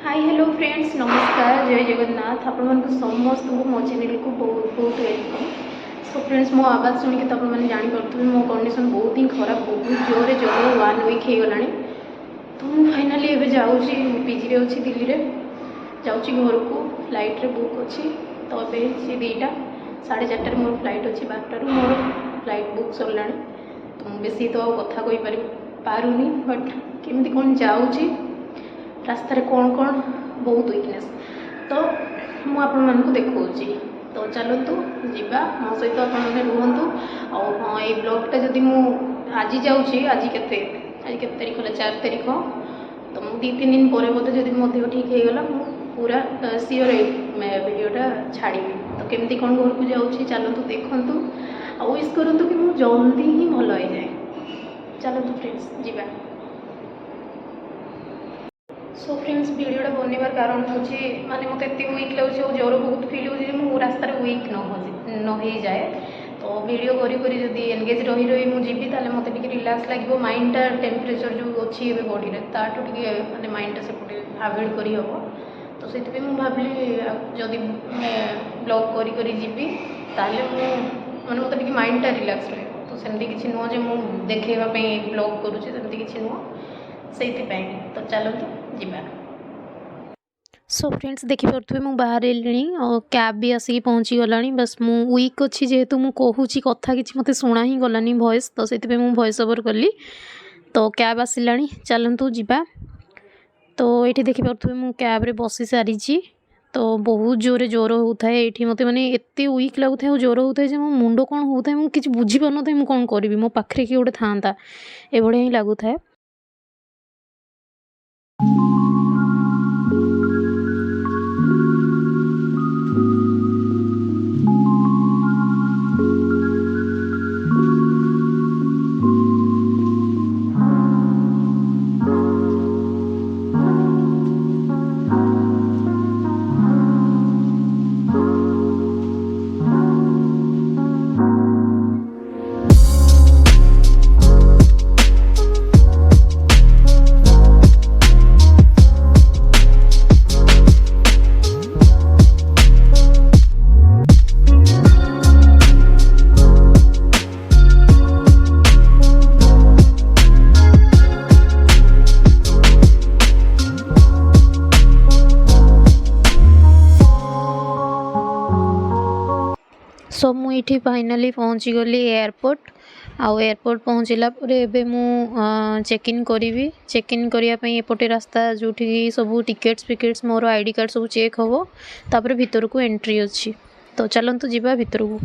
Hi hello friends नमस्कार जय जगन्नाथ आपण समस्त मो चैनल को बहुत बहुत वेलकम। सो फ्रेंड्स मो आवाज़ शुणिक तो आपने जापे मो कंडीशन बहुत ही खराब बहुत जोरे ज्वर 1 वीक हो गला। तो मुझे फाइनाली एवं जाऊँगी पीजी अच्छी दिल्ली में जाऊँगी घर को फ्लाइट रे बुक अच्छी। तो ये सी 2टा 4:30 मोर फ्लाइट अच्छी 12 मोर फ्लाइट बुक सरला। तो मुझे बेसी तो कथा कही पारूनी बट केमती कौन जाऊँगी रास्ता कौन कौन बहुत वीकनेस तो मुझे आपण देखी। तो चलतु जीवा मो सहित आपने रुहतु। हाँ ये ब्लॉगटा जदि मु आज जाऊँगी आज के तारीख है 4 तारीख तो मुझे 2-3 दिन पर बोधे जब मो देह ठीक हो गला पूरा सियोर वीडियोटा छाड़ी। तो केमती कौन घर को जाऊँगी चलतु देखु आ विश करूँ कि मुझे जल्दी ही भल हो जाए। चलतु फ्रेंड्स जीवा। सो फ्रेंड्स वीडियोटा बनवार कारण हूँ माने मत वीक लगे और ज्वर बहुत फिल हो रास्ता वीक न हो जाए। तो वीडियो करी जदि एनगेज रही रही मुझे ताले मत रिलैक्स लगे माइंडटा टेम्परेचर जो अच्छी बॉडी में ताठू टे माने माइंडटा सेपटे आभोड कर हम। तो से भाविली जदि ब्लॉग करी जीवी ताले माने मत माइंडटा रिलैक्स रही। तो सेमती किसी नुह जो मुझे देखेवाई ब्लॉग करुँचे किसी नुह से। तो चलते जीवा। सो फ्रेंड्स देखिपे मुझे बाहर और कैब भी आसिक पहुँची गला। बस मु वीक अच्छी जेहेतु मुझे कहूँ कथा कि मत शुणा ही गलानी वॉइस तो से मुझे वॉइस ओवर कली। तो कैब आसला चलतु जीवा। तो ये देखिपे मुझे कैब रे बसी सारी। तो बहुत जोरे ज्वर होता है ये मत मैंने एत वीक लगुता है ज्वर होता है मो मुंड कौन होता है मुझे किसी बुझीपार ना मुझे कौन करी मो पाखे किए गोटे था एभलिया ही लगुता है। सो मुझे फाइनाली पहुँची गली एयरपोर्ट एयरपोर्ट पहुँचला चेक इन करी चेक इन करने एपटे रास्ता जो सब टिकेट्स फिकेट्स मोर आईडी कार्ड सब चेक हम तापर भीतर को एंट्री अच्छी। तो चलतु जीवा भीतर को।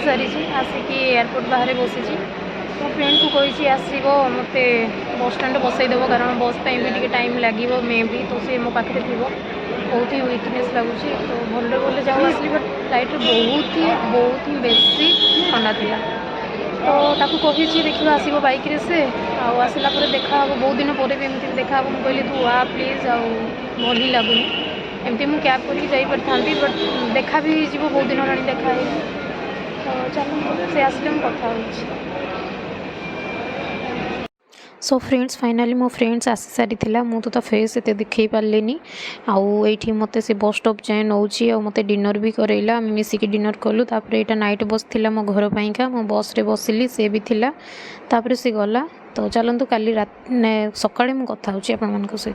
सारी आसिकी एयरपोर्ट बाहर बसी मो फ्रेंड को कही आसब मत बस स्टैंड बसईदेव कारण बस भी टे टाइम लगे मे भी तो सी मो पाखे थी बहुत ही वीकनेस लगुच तो भले भले जाऊ आसली बट फ्लाइट बहुत ही बेसी ठंडा था तो ताकू कही देखिए आसब बाइक से आसला देखा बहुत दिन पर भी एमती देखा मुझे कहली तू आ प्लीज भल ही लगुनि एमती मुझे कैब करके जापर था बट देखा भी हो बहुत दिन होगा देखा तो चलो से आसले मुझे कथा सो फ्रेंड्स फाइनाली मो फ्रेंड्स आसी सारी मुझे तो फेस एत देखई पारे आउ ये मत से बस स्टॉप जाए नौ मत डिनर भी करैला आम मिसिकी डिनर कलु तापर यहाँ नाइट बस थिला मो घर पाइंका मो बस रे बसिली सी भी थिला तापर सी गला तो चलतु काली रात सकाळे मु कथा होची आपन मन को सहित।